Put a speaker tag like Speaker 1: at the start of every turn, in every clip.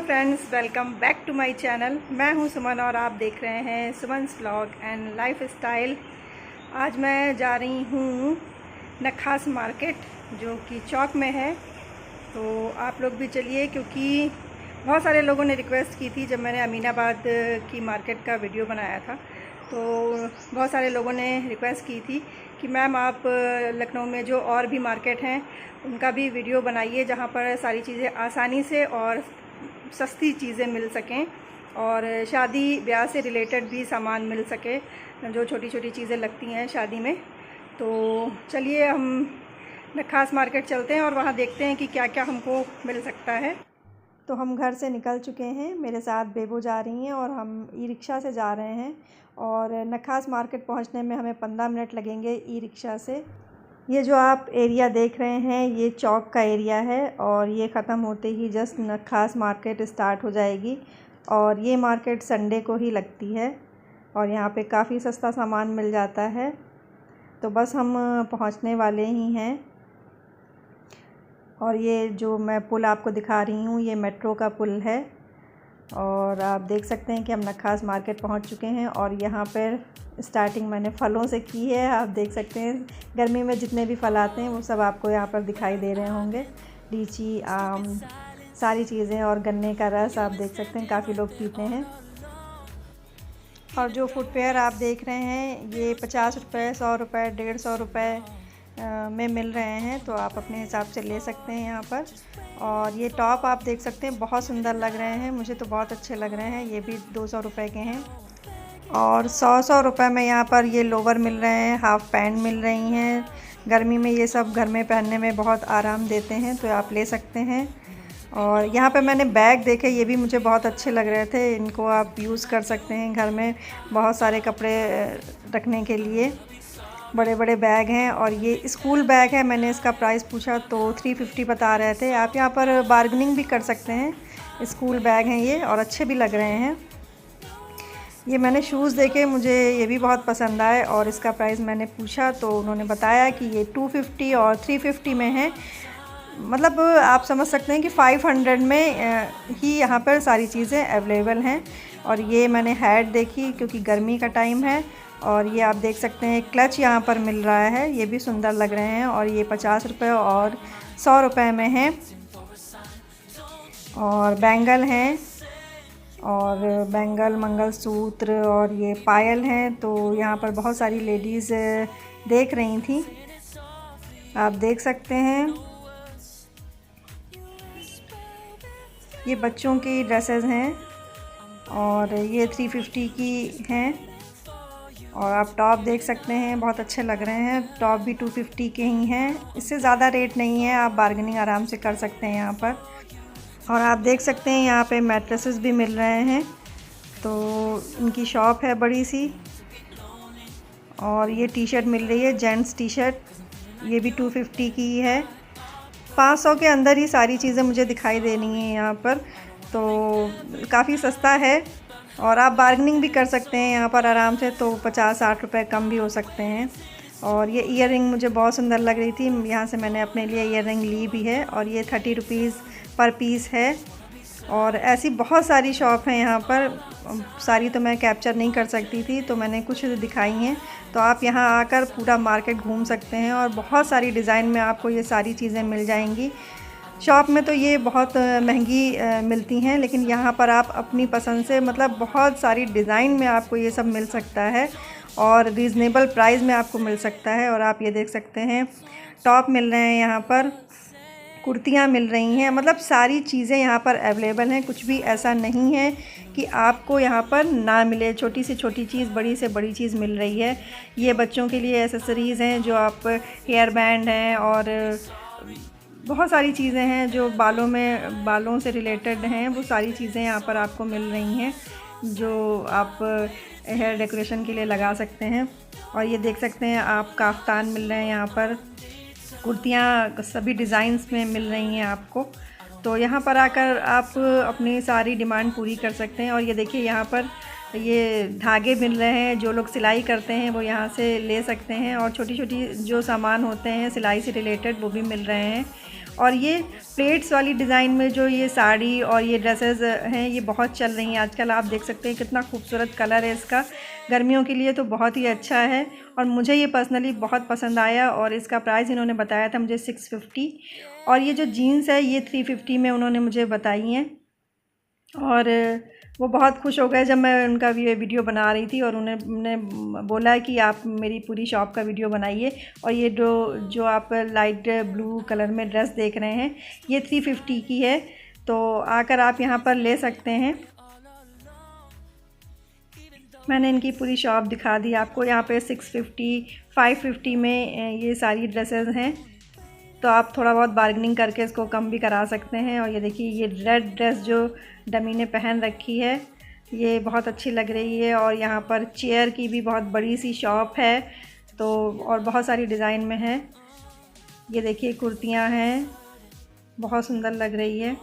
Speaker 1: Friends, welcome back to my channel. मैं हूं सुमन और आप देख रहे हैं Suman's vlog and life style. आज मैं जा रही हूं नखास मार्केट जो कि चौक में है। तो आप लोग भी चलिए, क्योंकि बहुत सारे लोगों ने रिक्वेस्ट की थी जब मैंने अमीनाबाद की मार्केट का वीडियो बनाया था। तो बहुत सारे लोगों ने रिक्वेस्ट की थी कि मैम आप लखनऊ में जो और भी मार्केट हैं उनका भी वीडियो बनाइए, जहाँ पर सारी चीज़ें आसानी से और सस्ती चीज़ें मिल सकें और शादी ब्याह से रिलेटेड भी सामान मिल सके, जो छोटी छोटी चीज़ें लगती हैं शादी में। तो चलिए हम नखास मार्केट चलते हैं और वहाँ देखते हैं कि क्या क्या हमको मिल सकता है। तो हम घर से निकल चुके हैं, मेरे साथ बेबो जा रही हैं और हम ई रिक्शा से जा रहे हैं। और नखास मार्केट पहुंचने में हमें 15 मिनट लगेंगे ई रिक्शा से। ये जो आप एरिया देख रहे हैं ये चौक का एरिया है और ये ख़त्म होते ही जस्ट नखास मार्केट स्टार्ट हो जाएगी। और ये मार्केट संडे को ही लगती है और यहाँ पे काफ़ी सस्ता सामान मिल जाता है। तो बस हम पहुँचने वाले ही हैं। और ये जो मैं पुल आपको दिखा रही हूँ ये मेट्रो का पुल है। और आप देख सकते हैं कि हम नखास मार्केट पहुँच चुके हैं। और यहाँ पर स्टार्टिंग मैंने फलों से की है। आप देख सकते हैं गर्मी में जितने भी फल आते हैं वो सब आपको यहाँ पर दिखाई दे रहे होंगे। लीची, आम, सारी चीज़ें और गन्ने का रस आप देख सकते हैं, काफ़ी लोग पीते हैं। और जो फुटवेयर आप देख रहे हैं ये 50 रुपये, 100 रुपये, 150 रुपये में मिल रहे हैं। तो आप अपने हिसाब से ले सकते हैं यहाँ पर। और ये टॉप आप देख सकते हैं बहुत सुंदर लग रहे हैं, मुझे तो बहुत अच्छे लग रहे हैं। ये भी 200 रुपये के हैं। और 100 रुपये में यहाँ पर ये लोवर मिल रहे हैं, हाफ़ पैंट मिल रही हैं। गर्मी में ये सब घर में पहनने में बहुत आराम देते हैं, तो आप ले सकते हैं। और यहाँ पे मैंने बैग देखे, ये भी मुझे बहुत अच्छे लग रहे थे। इनको आप यूज़ कर सकते हैं घर में, बहुत सारे कपड़े रखने के लिए बड़े बड़े बैग हैं। और ये स्कूल बैग है, मैंने इसका प्राइस पूछा तो 350 बता रहे थे। आप यहाँ पर बार्गेनिंग भी कर सकते हैं। स्कूल बैग हैं ये और अच्छे भी लग रहे हैं। ये मैंने शूज़ देखे, मुझे ये भी बहुत पसंद आए और इसका प्राइस मैंने पूछा तो उन्होंने बताया कि ये 250 और 350 में है। मतलब आप समझ सकते हैं कि 500 में ही यहाँ पर सारी चीज़ें अवेलेबल हैं। और ये मैंने हैट देखी क्योंकि गर्मी का टाइम है। और ये आप देख सकते हैं क्लच यहाँ पर मिल रहा है, ये भी सुंदर लग रहे हैं। और ये 50 रुपये और 100 रुपये में हैं। और बैंगल हैं और बैंगल, मंगलसूत्र और ये पायल हैं। तो यहाँ पर बहुत सारी लेडीज़ देख रही थी, आप देख सकते हैं। ये बच्चों की ड्रेसेस हैं और ये 350 की हैं। और आप टॉप देख सकते हैं, बहुत अच्छे लग रहे हैं। टॉप भी 250 के ही हैं, इससे ज़्यादा रेट नहीं है, आप बार्गेनिंग आराम से कर सकते हैं यहाँ पर। और आप देख सकते हैं यहाँ पे मैट्रेसेस भी मिल रहे हैं। तो इनकी शॉप है बड़ी सी। और ये टी शर्ट मिल रही है, जेंट्स टी शर्ट, ये भी 250 की ही है। 500 के अंदर ही सारी चीज़ें मुझे दिखाई देनी है यहाँ पर, तो काफ़ी सस्ता है। और आप बार्गेनिंग भी कर सकते हैं यहाँ पर आराम से, तो 50-60 रुपये कम भी हो सकते हैं। और ये ईयर रिंग मुझे बहुत सुंदर लग रही थी, यहाँ से मैंने अपने लिए ईयर रिंग ली भी है। और ये 30 रुपीज़ पर पीस है। और ऐसी बहुत सारी शॉप हैं यहाँ पर, सारी तो मैं कैप्चर नहीं कर सकती थी, तो मैंने कुछ दिखाई हैं। तो आप यहाँ आकर पूरा मार्केट घूम सकते हैं और बहुत सारी डिज़ाइन में आपको ये सारी चीज़ें मिल जाएंगी। शॉप में तो ये बहुत महंगी मिलती हैं, लेकिन यहाँ पर आप अपनी पसंद से, मतलब बहुत सारी डिज़ाइन में आपको ये सब मिल सकता है और रीज़नेबल प्राइस में आपको मिल सकता है। और आप ये देख सकते हैं टॉप मिल रहे हैं यहाँ पर, कुर्तियाँ मिल रही हैं, मतलब सारी चीज़ें यहाँ पर अवेलेबल हैं। कुछ भी ऐसा नहीं है कि आपको यहाँ पर ना मिले, छोटी से छोटी चीज़, बड़ी से बड़ी चीज़ मिल रही है। ये बच्चों के लिए एसेसरीज़ हैं, जो आप हेयर बैंड हैं और बहुत सारी चीज़ें हैं जो बालों से रिलेटेड हैं, वो सारी चीज़ें यहाँ पर आपको मिल रही हैं जो आप हेयर डेकोरेशन के लिए लगा सकते हैं। और ये देख सकते हैं आप काफ्तान मिल रहे हैं यहाँ पर, कुर्तियाँ सभी डिज़ाइंस में मिल रही हैं आपको। तो यहाँ पर आकर आप अपनी सारी डिमांड पूरी कर सकते हैं। और ये देखिए यहाँ पर ये धागे मिल रहे हैं। जो लोग सिलाई करते हैं वो यहाँ से ले सकते हैं, और छोटी छोटी जो सामान होते हैं सिलाई से रिलेटेड वो भी मिल रहे हैं। और ये प्लेट्स वाली डिज़ाइन में जो ये साड़ी और ये ड्रेसेस हैं ये बहुत चल रही हैं आजकल। आप देख सकते हैं कितना खूबसूरत कलर है इसका, गर्मियों के लिए तो बहुत ही अच्छा है। और मुझे ये पर्सनली बहुत पसंद आया, और इसका प्राइस इन्होंने बताया था मुझे 650, और ये जो जीन्स है ये 350 में उन्होंने मुझे बताई हैं। और वो बहुत खुश हो गए जब मैं उनका वीडियो बना रही थी, और उन्हें बोला कि आप मेरी पूरी शॉप का वीडियो बनाइए। और ये जो आप लाइट ब्लू कलर में ड्रेस देख रहे हैं ये 350 की है, तो आकर आप यहाँ पर ले सकते हैं। मैंने इनकी पूरी शॉप दिखा दी आपको। यहाँ पे 650, 550 में ये सारी ड्रेसेस हैं, तो आप थोड़ा बहुत बार्गेनिंग करके इसको कम भी करा सकते हैं। और ये देखिए ये रेड ड्रेस जो डमी ने पहन रखी है ये बहुत अच्छी लग रही है। और यहाँ पर चेयर की भी बहुत बड़ी सी शॉप है, तो और बहुत सारी डिज़ाइन में है। ये देखिए कुर्तियाँ हैं, बहुत सुंदर लग रही है।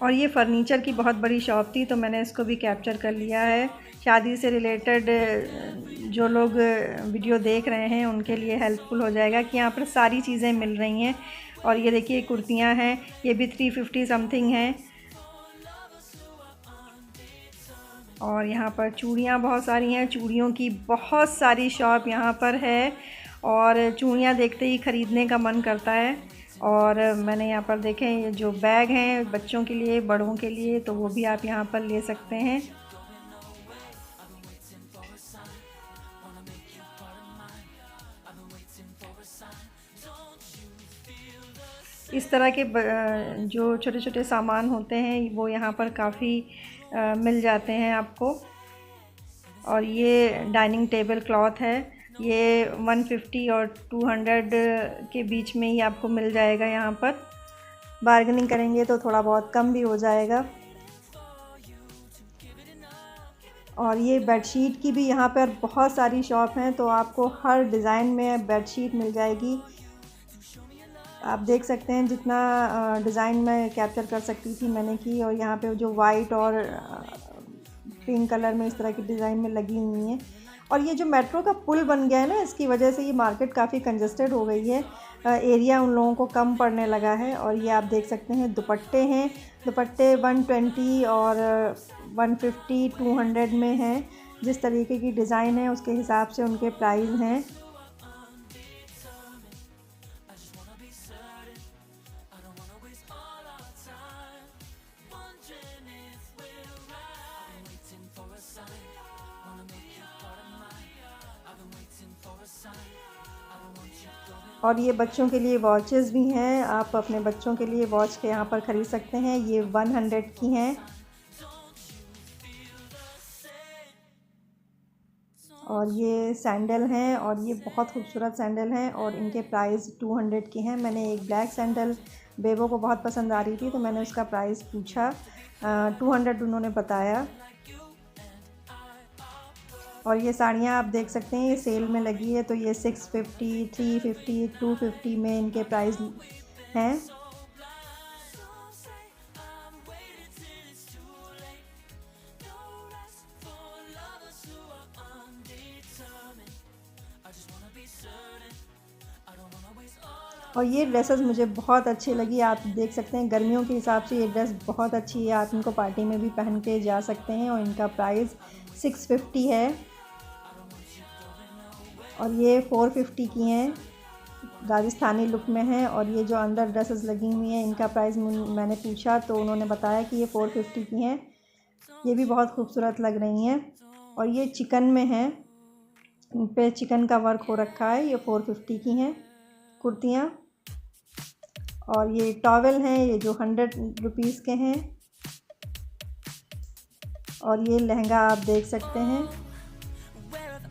Speaker 1: और ये फ़र्नीचर की बहुत बड़ी शॉप थी, तो मैंने इसको भी कैप्चर कर लिया है। शादी से रिलेटेड जो लोग वीडियो देख रहे हैं उनके लिए हेल्पफुल हो जाएगा कि यहाँ पर सारी चीज़ें मिल रही हैं। और ये देखिए कुर्तियाँ हैं, ये भी 350 समथिंग हैं। और यहाँ पर चूड़ियाँ बहुत सारी हैं, चूड़ियों की बहुत सारी शॉप यहाँ पर है, और चूड़ियाँ देखते ही ख़रीदने का मन करता है। और मैंने यहाँ पर देखें ये जो बैग हैं बच्चों के लिए, बड़ों के लिए, तो वो भी आप यहाँ पर ले सकते हैं। इस तरह के जो छोटे छोटे सामान होते हैं वो यहाँ पर काफ़ी मिल जाते हैं आपको। और ये डाइनिंग टेबल क्लॉथ है, ये 150 और 200 के बीच में ही आपको मिल जाएगा। यहाँ पर बार्गेनिंग करेंगे तो थोड़ा बहुत कम भी हो जाएगा। और ये बेडशीट की भी यहाँ पर बहुत सारी शॉप हैं, तो आपको हर डिज़ाइन में बेडशीट मिल जाएगी। आप देख सकते हैं जितना डिज़ाइन में कैप्चर कर सकती थी मैंने की। और यहाँ पे जो वाइट और पिंक कलर में इस तरह की डिज़ाइन में लगी हुई हैं। और ये जो मेट्रो का पुल बन गया है ना, इसकी वजह से ये मार्केट काफ़ी कंजस्टेड हो गई है, एरिया उन लोगों को कम पड़ने लगा है। और ये आप देख सकते हैं दुपट्टे हैं, दुपट्टे 120 और 150, 200 में हैं। जिस तरीके की डिज़ाइन है उसके हिसाब से उनके प्राइस हैं। और ये बच्चों के लिए वॉचेस भी हैं, आप अपने बच्चों के लिए वॉच के यहाँ पर ख़रीद सकते हैं। ये 100 की हैं। और ये सैंडल हैं, और ये बहुत खूबसूरत सैंडल हैं, और इनके प्राइस 200 के हैं। मैंने एक ब्लैक सैंडल बेबो को बहुत पसंद आ रही थी, तो मैंने उसका प्राइस पूछा, 200 उन्होंने बताया। और ये साड़ियाँ आप देख सकते हैं ये सेल में लगी है, तो ये 650, 350, 250 में इनके प्राइस हैं। और ये ड्रेसेस मुझे बहुत अच्छी लगी। आप देख सकते हैं गर्मियों के हिसाब से ये ड्रेस बहुत अच्छी है, आप इनको पार्टी में भी पहन के जा सकते हैं। और इनका प्राइस 650 है, और ये 450 की हैं, राजस्थानी लुक में हैं। और ये जो अंदर ड्रेसेस लगी हुई हैं इनका प्राइस मैंने पूछा तो उन्होंने बताया कि ये 450 की हैं। ये भी बहुत खूबसूरत लग रही हैं, और ये चिकन में हैं, इन पे चिकन का वर्क हो रखा है। ये 450 की हैं कुर्तियाँ। और ये टॉवेल हैं, ये जो 100 रुपीज़ के हैं। और ये लहंगा आप देख सकते हैं,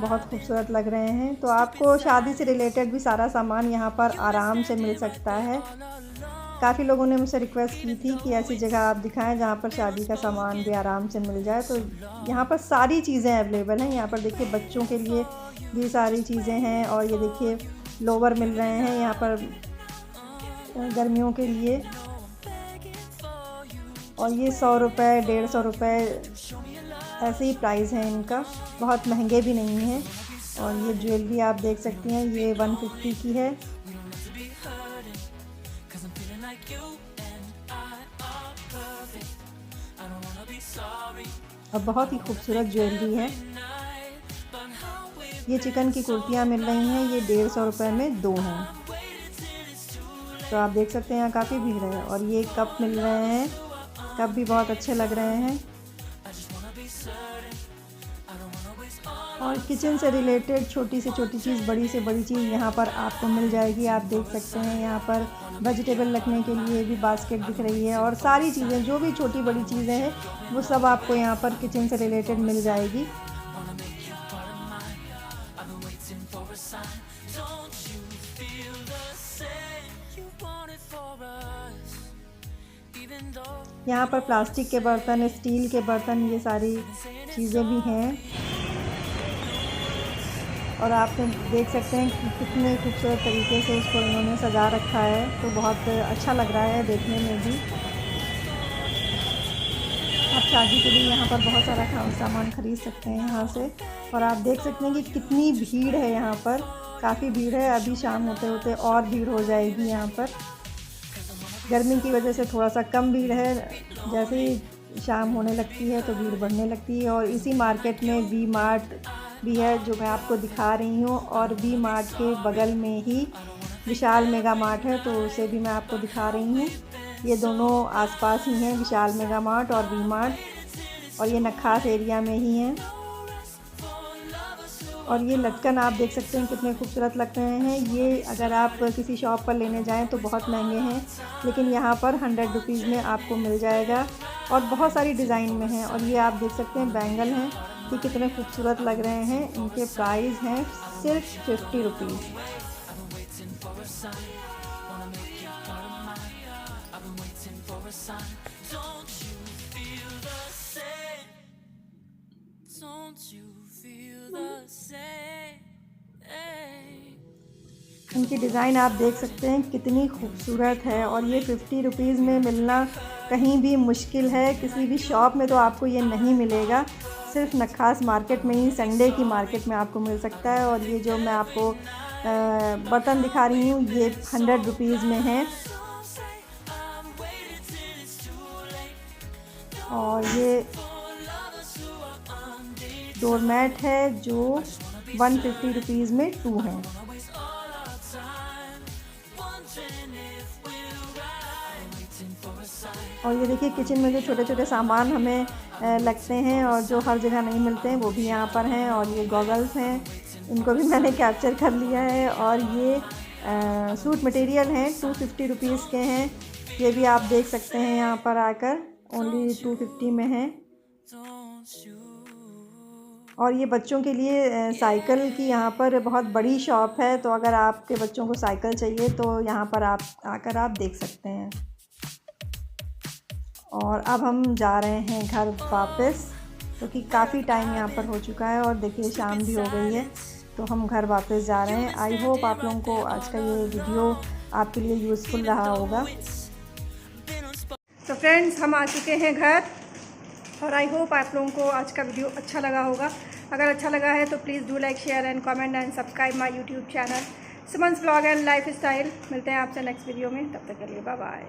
Speaker 1: बहुत खूबसूरत लग रहे हैं। तो आपको शादी से रिलेटेड भी सारा सामान यहाँ पर आराम से मिल सकता है। काफ़ी लोगों ने मुझसे रिक्वेस्ट की थी कि ऐसी जगह आप दिखाएं जहाँ पर शादी का सामान भी आराम से मिल जाए, तो यहाँ पर सारी चीज़ें अवेलेबल हैं। यहाँ पर देखिए बच्चों के लिए भी सारी चीज़ें हैं, और ये देखिए लोवर मिल रहे हैं यहाँ पर गर्मियों के लिए। और ये 100 रुपये 150 रुपये ऐसे ही प्राइस है इनका, बहुत महंगे भी नहीं हैं। और ये ज्वेलरी आप देख सकती हैं, ये 150 की है। और बहुत ही खूबसूरत ज्वेलरी है। ये चिकन की कुर्तियाँ मिल रही हैं, ये 150 रुपये में 2 हैं। तो आप देख सकते हैं यहाँ काफ़ी भीड़ है। और ये कप मिल रहे हैं, कप भी बहुत अच्छे लग रहे हैं। और किचन से रिलेटेड छोटी से छोटी चीज़, बड़ी से बड़ी चीज़ यहाँ पर आपको मिल जाएगी। आप देख सकते हैं यहाँ पर वेजिटेबल रखने के लिए भी बास्केट दिख रही है। और सारी चीज़ें जो भी छोटी बड़ी चीज़ें हैं वो सब आपको यहाँ पर किचन से रिलेटेड मिल जाएगी। यहाँ पर प्लास्टिक के बर्तन, स्टील के बर्तन, ये सारी चीज़ें भी हैं। और आप देख सकते हैं कि कितने खूबसूरत तरीके से इसको इन्होंने सजा रखा है, तो बहुत अच्छा लग रहा है देखने में भी। आप शादी के लिए यहाँ पर बहुत सारा सामान खरीद सकते हैं यहाँ से। और आप देख सकते हैं कि कितनी भीड़ है यहाँ पर, काफ़ी भीड़ है। अभी शाम होते होते और भीड़ हो जाएगी यहाँ पर। गर्मी की वजह से थोड़ा सा कम भीड़ है, जैसे ही शाम होने लगती है तो भीड़ बढ़ने लगती है। और इसी मार्केट में वी मार्ट भी है जो मैं आपको दिखा रही हूँ, और वी मार्ट के बगल में ही विशाल मेगा मार्ट है, तो उसे भी मैं आपको दिखा रही हूँ। ये दोनों आसपास ही हैं, विशाल मेगा मार्ट और वी मार्ट, और ये नखास एरिया में ही हैं। और ये लटकन आप देख सकते हैं कितने खूबसूरत लग रहे हैं। ये अगर आप किसी शॉप पर लेने जाएं तो बहुत महंगे हैं, लेकिन यहाँ पर 100 रुपीज़ में आपको मिल जाएगा। और बहुत सारी डिज़ाइन में हैं। और ये आप देख सकते हैं बैंगल हैं, ये कितने खूबसूरत लग रहे हैं। इनके प्राइस हैं सिर्फ 50 रुपीज़। इनकी डिज़ाइन आप देख सकते हैं कितनी खूबसूरत है। और ये 50 रुपीज़ में मिलना कहीं भी मुश्किल है, किसी भी शॉप में तो आपको ये नहीं मिलेगा। सिर्फ नखास मार्केट में ही, संडे की मार्केट में आपको मिल सकता है। और ये जो मैं आपको बर्तन दिखा रही हूँ ये 100 रुपीज़ में है। और ये डोरमैट है जो 150 रुपीज़ में 2 हैं। और ये देखिए किचन में जो छोटे छोटे सामान हमें लगते हैं और जो हर जगह नहीं मिलते हैं वो भी यहाँ पर हैं। और ये गॉगल्स हैं, इनको भी मैंने कैप्चर कर लिया है। और ये सूट मटेरियल हैं, 250 रुपीज़ के हैं। ये भी आप देख सकते हैं यहाँ पर आकर, ओनली 250 में है। और ये बच्चों के लिए साइकिल की यहाँ पर बहुत बड़ी शॉप है, तो अगर आपके बच्चों को साइकिल चाहिए तो यहाँ पर आप आकर आप देख सकते हैं। और अब हम जा रहे हैं घर वापस, क्योंकि काफ़ी टाइम यहाँ पर हो चुका है और देखिए शाम भी हो गई है, तो हम घर वापस जा रहे हैं। आई होप आप लोगों को आज का ये वीडियो आपके लिए यूज़फुल रहा होगा। तो फ्रेंड्स हम आ चुके हैं घर, और आई होप आप लोगों को आज का वीडियो अच्छा लगा होगा। अगर अच्छा लगा है तो please do like, share and comment and subscribe my YouTube channel Suman's vlog and life style. मिलते हैं आपसे नेक्स्ट वीडियो में, तब तक के लिए बाय बाय।